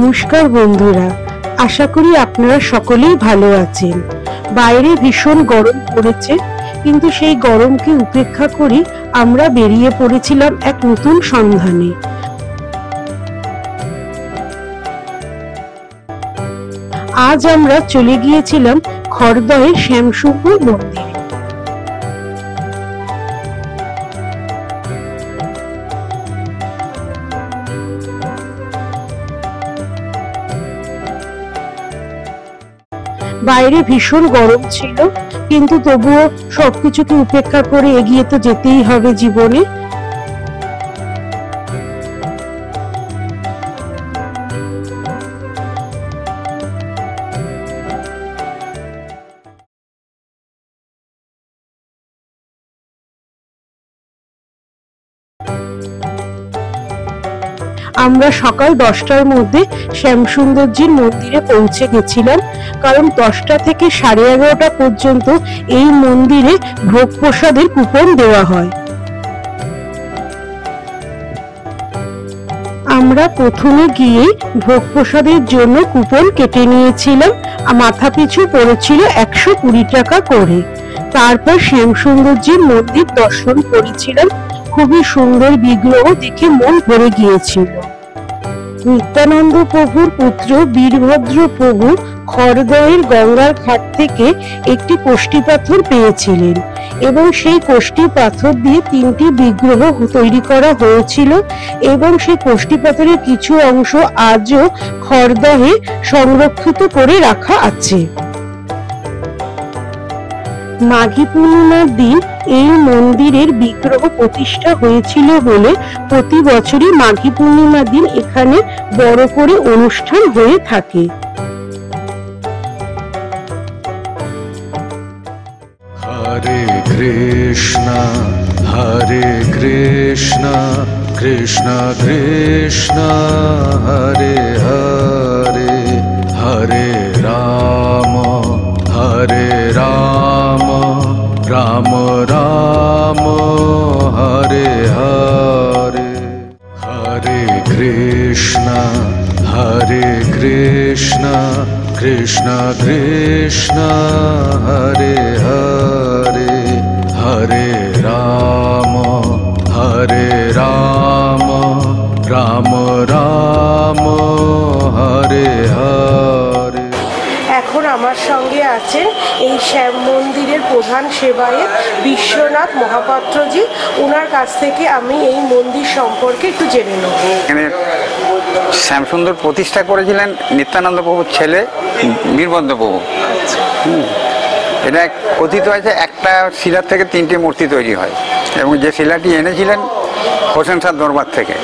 নমস্কার বন্ধুরা, আশা করি আপনারা সকলেই ভালো আছেন। বাইরে ভীষণ গরম পড়েছে, কিন্তু সেই গরমকে উপেক্ষা করে আমরা বেরিয়ে পড়েছিলাম এক নতুন সন্ধানে। আজ আমরা চলে গিয়েছিলাম খড়দহের শ্যামসুন্দর মন্দিরে। বাইরে ভীষণ গরম ছিল, কিন্তু তবুও সবকিছুকে উপেক্ষা করে এগিয়ে তো যেতেই হবে জীবনে। আমরা সকাল 10টার মধ্যে শ্যামসুন্দরজির মন্দিরে পৌঁছে গেছিলাম, কারণ 10টা থেকে 11:30 পর্যন্ত এই মন্দিরে ভোগ প্রসাদের কুপন দেওয়া হয়। আমরা প্রথমে গিয়ে ভোগ প্রসাদের জন্য কুপন কেটে নিয়েছিলাম। মাথা পিছু পড়েছিল 120 টাকা করে। তারপর শ্যামসুন্দরজির মন্দির দর্শন করেছিলাম। খুবই সুন্দর বিগ্রহ দেখে মন ভরে গিয়েছিল। নিত্যানন্দ প্রভুর পুত্র বীরভদ্র প্রভু খড়দহের গঙ্গার ঘাট থেকে একটি কোষ্ঠী পাথর পেয়েছিলেন, এবং সেই কোষ্ঠী পাথর দিয়ে 3টি বিগ্রহ তৈরি করা হয়েছিল, এবং সেই কোষ্ঠী পাথরের কিছু অংশ আজও খড়দহে সংরক্ষিত করে রাখা আছে। মাঘী পূর্ণিমার দিন এই মন্দিরের বিগ্রহ প্রতিষ্ঠা হয়েছিল বলে প্রতি বছরই মাঘী পূর্ণিমার দিন এখানে বড় করে অনুষ্ঠান হয়ে থাকে। হরে কৃষ্ণ কৃষ্ণ কৃষ্ণ হরে হরে, হরে রাম রাম রাম হরে হরে। হরে কৃষ্ণ কৃষ্ণ কৃষ্ণ হরে হরে, হরে রাম রাম রাম হরে হরে। এখন আমার সঙ্গে আছেন এই শ্যাম মন্দিরের প্রধান সেবায়েত বিশ্বনাথ মহাপাত্রজি। ওনার কাছ থেকে আমি এই মন্দির সম্পর্কে একটু জেনে নেব। এখানে শ্যামসুন্দর প্রতিষ্ঠা করেছিলেন নিত্যানন্দ প্রভুর ছেলে বীরভদ্র প্রভু। এটা কথিত আছে একটা শিলার থেকে 3টি মূর্তি তৈরি হয়, এবং যে শিলাটি এনেছিলেন হোসেন শাহ দরবার থেকে।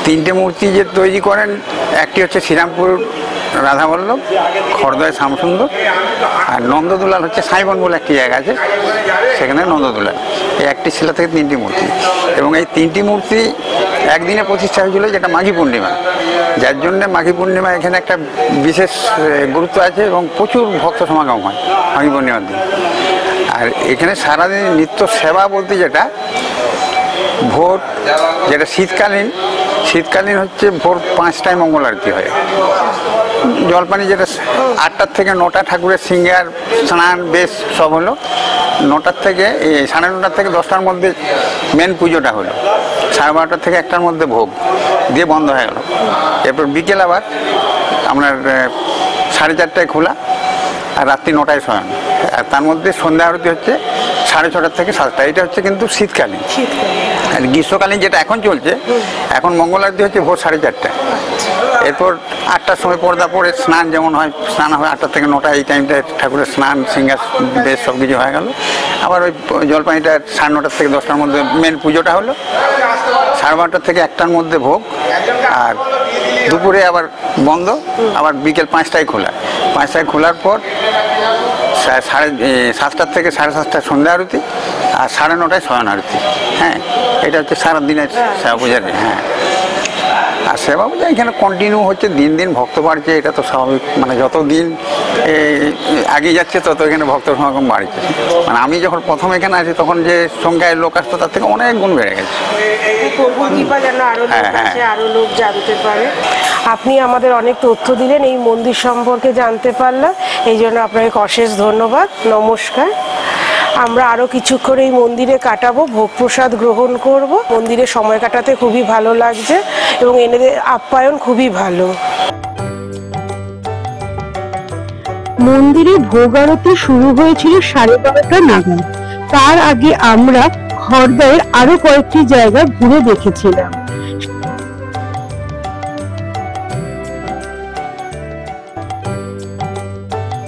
3টে মূর্তি যে তৈরি করেন, একটি হচ্ছে শ্রীরামপুর রাধাবল্লভ, খড়দহে শ্যামসুন্দর, আর নন্দদুলাল হচ্ছে সাইবন বলে একটি জায়গা আছে, সেখানে নন্দদুলাল। এই একটি শিলা থেকে 3টি মূর্তি, এবং এই 3টি মূর্তি একদিনে প্রতিষ্ঠা হয়েছিল, যেটা মাঘী পূর্ণিমা। যার জন্য মাঘী পূর্ণিমা এখানে একটা বিশেষ গুরুত্ব আছে, এবং প্রচুর ভক্ত সমাগম হয় মাঘী পূর্ণিমার দিন। আর এখানে সারাদিন নিত্য সেবা বলতে যেটা ভোর, যেটা শীতকালীন হচ্ছে ভোর 5টায় মঙ্গল আরতি হয়। জলপানি যেটা 8টা থেকে 9টা ঠাকুরের সিঙ্গার স্নান বেশ সব হলো। 9টার থেকে 9:30 থেকে 10টার মধ্যে মেন পুজোটা হলো। 12:30 থেকে 1টার মধ্যে ভোগ দিয়ে বন্ধ হয়ে গেল। এরপর বিকেল আবার আপনার 4:30টায় খোলা, আর রাত্রি 9টায় শয়ন। আর তার মধ্যে সন্ধ্যা আরতি হচ্ছে 6:30 থেকে 7টা। এটা হচ্ছে কিন্তু শীতকালীন। আর গ্রীষ্মকালীন যেটা এখন চলছে, এখন মঙ্গল আরতি হচ্ছে ভোর 4:30টায়। এরপর 8টার সময় পর্দা পড়ে স্নান যেমন হয়, স্নান হয় 8টা থেকে 9টা। এই টাইমটায় ঠাকুরের স্নান সিঙ্গার বেশ সব কিছু হয়ে গেল। আবার ওই জলপানিটা 9:30 থেকে 10টার মধ্যে মেন পুজোটা হলো। 12:30 থেকে 1টার মধ্যে ভোগ, আর দুপুরে আবার বন্ধ। আবার বিকেল 5টায় খোলা। 5টায় খোলার পর 7টা থেকে 7:30 সন্ধ্যা আরতি, আর 9:30 শয়ন আরতি। হ্যাঁ, এটা হচ্ছে সারাদিনের সেবা পূজার। হ্যাঁ, আর সেবা পূজা এখানে কন্টিনিউ হচ্ছে, দিন দিন ভক্ত বাড়ছে, এটা তো স্বাভাবিক। মানে যত দিন আগে যাচ্ছে তত এখানে ভক্তের সমাগম বাড়ছে। মানে আমি যখন প্রথম এখানে আছি তখন যে সংখ্যায় লোক আসতো তার থেকে অনেক গুণ বেড়ে গেছে। আরো লোক জানতে পারে। আপনি আমাদের অনেক তথ্য দিলেন, এই মন্দির সম্পর্কে জানতে পারলাম, এই জন্য আপনাকে অশেষ ধন্যবাদ। নমস্কার। আমরা আরো কিছুক্ষণ এই মন্দিরে কাটাবো, ভোগ প্রসাদ গ্রহণ করব। মন্দিরে সময় কাটাতে খুবই ভালো লাগছে এবং এনাদের আপ্যায়ন খুবই ভালো। মন্দিরে ভোগ আরতি শুরু হয়েছিল 12:30 নাগাদ। তার আগে আমরা খড়দায়ের আরো কয়েকটি জায়গা ঘুরে দেখেছিলাম।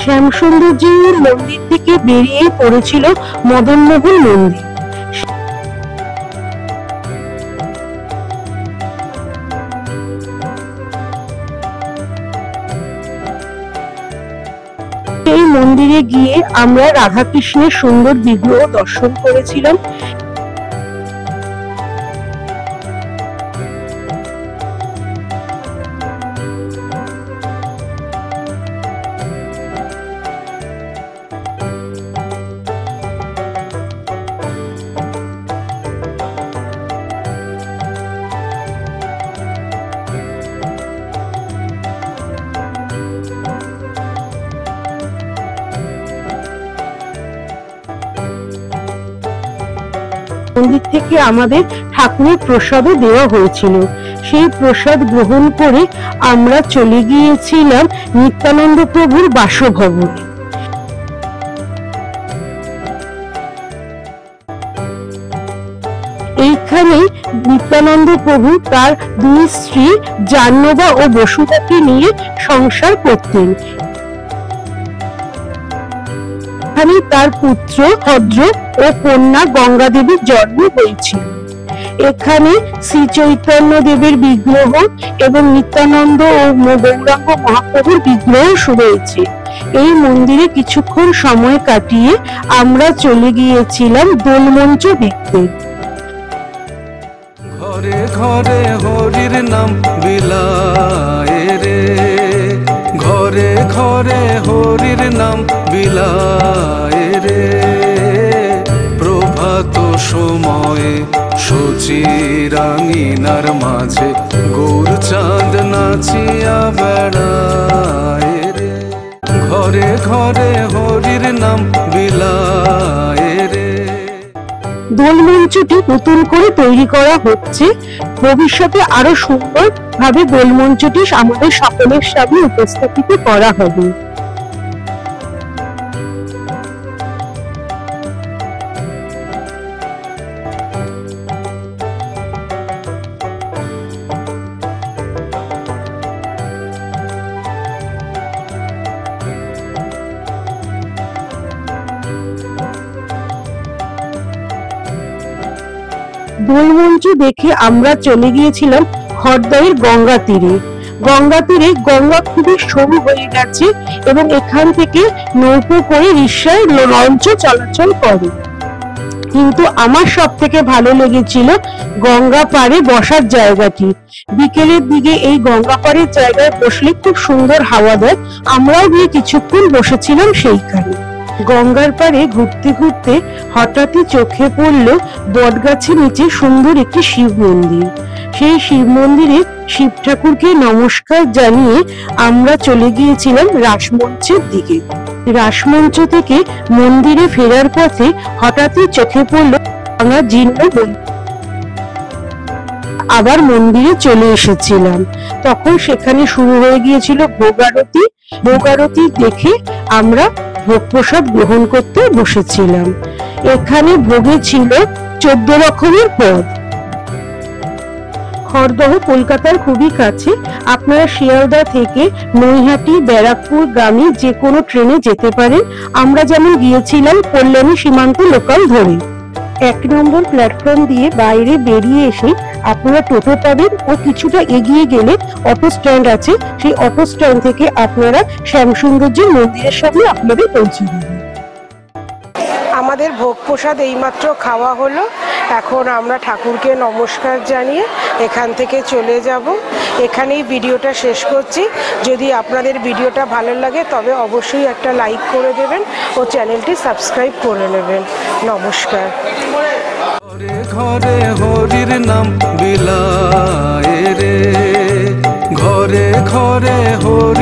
শ্যামসুন্দরজির মন্দির থেকে বেরিয়ে পড়েছিল মদনমোহন মন্দির। এই মন্দিরে গিয়ে আমরা রাধাকৃষ্ণের সুন্দর বিগ্রহ দর্শন করেছিলাম। মন্দির থেকে আমাদের ঠাকুরের প্রসাদও দেওয়া হয়েছিল। সেই প্রসাদ গ্রহণ করে আমরা চলে গিয়েছিলাম নিত্যানন্দ প্রভুর বাসভবনে। এইখানে নিত্যানন্দ প্রভু তার দুই স্ত্রী জাহ্নবা ও বসুধাকে নিয়ে সংসার করতেন। এখানে তার পুত্র ভদ্র ও কন্যা গঙ্গা দেবীর জন্ম হয়েছিল। এখানে শ্রী চৈতন্য দেবের বিগ্রহ এবং নিত্যানন্দ ও গৌরাঙ্গ মহাপ্রভুর বিগ্রহ রয়েছে। এই মন্দিরে কিছুক্ষণ সময় কাটিয়ে আমরা চলে গিয়েছিলাম দোলমঞ্চ দেখতে। ঘরে ঘরে হরির নাম বিলায় রে, ঘরে ঘরে হরির নাম বিলায় রে। প্রভাত সময়ে সচিরাঙ্গিনার মাঝে গৌর চাঁদ নাচিয়া বেড়ায় রে। ঘরে ঘরে হরির নাম বিলায় রে। দোলমঞ্চটি নতুন করে তৈরি করা হচ্ছে। ভবিষ্যতে আরো সুন্দর ভাবে দোলমঞ্চটি আমাদের সকলের সামনে উপস্থাপিত করা হবে। দোলমঞ্চ দেখে আমরা চলে গিয়েছিলাম খড়দায়ের গঙ্গা তীরে। গঙ্গা তীরে গঙ্গা খুবই সরু হয়ে গেছে এবং এখান থেকে নৌকো করে রিক্সায় লঞ্চ চলাচল করে। কিন্তু আমার সব থেকে ভালো লেগেছিল গঙ্গা পাড়ে বসার জায়গাটি। বিকেলের দিকে এই গঙ্গা পাড়ের জায়গায় বসলে খুব সুন্দর হাওয়া দেয়। আমরাও গিয়ে কিছুক্ষণ বসেছিলাম সেইখানে। গঙ্গার পাড়ে ঘুরতে ঘুরতে হঠাৎই চোখে পড়ল বটগাছের নিচে সুন্দর একটি শিব মন্দির। সেই শিব মন্দিরে শিব ঠাকুরকে নমস্কার জানিয়ে আমরা চলে গিয়েছিলাম রাসমঞ্চের দিকে। রাসমঞ্চ থেকে মন্দিরে ফেরার পথে হঠাৎই চোখে পড়ল ভাঙা জীর্ণ মন্দির। আবার মন্দিরে চলে এসেছিলাম। তখন সেখানে শুরু হয়ে গিয়েছিল ভোগারতি। ভোগারতি দেখে আমরা ভোগ প্রসাদ গ্রহণ করতে বসেছিলাম। এখানে ভোগে ছিল 14 রকমের পদ। খড়দহ কলকাতার খুবই কাছে। আপনারা শিয়ালদা থেকে নৈহাটি ব্যারাকপুর গ্রামে যে কোনো ট্রেনে যেতে পারেন। আমরা যেমন গিয়েছিলাম কল্যাণী সীমান্ত লোকাল ধরে। 1 নম্বর প্ল্যাটফর্ম দিয়ে বাইরে বেরিয়ে এসে আপনারা টোটো পাবেন ও কিছুটা এগিয়ে গেলে অটো স্ট্যান্ড আছে। সেই অটো স্ট্যান্ড থেকে আপনারা শ্যামসুন্দরজির মন্দিরের সামনে আপনাদের পৌঁছে দেবেন। আমাদের ভোগ প্রসাদ এইমাত্র খাওয়া হলো। এখন আমরা ঠাকুরকে নমস্কার জানিয়ে এখান থেকে চলে যাব। এখানেই ভিডিওটা শেষ করছি। যদি আপনাদের ভিডিওটা ভালো লাগে তবে অবশ্যই একটা লাইক করে দেবেন ও চ্যানেলটি সাবস্ক্রাইব করে নেবেন। নমস্কার। ঘরে ঘরে হরির নাম বিলায় রে, ঘরে ঘরে হরি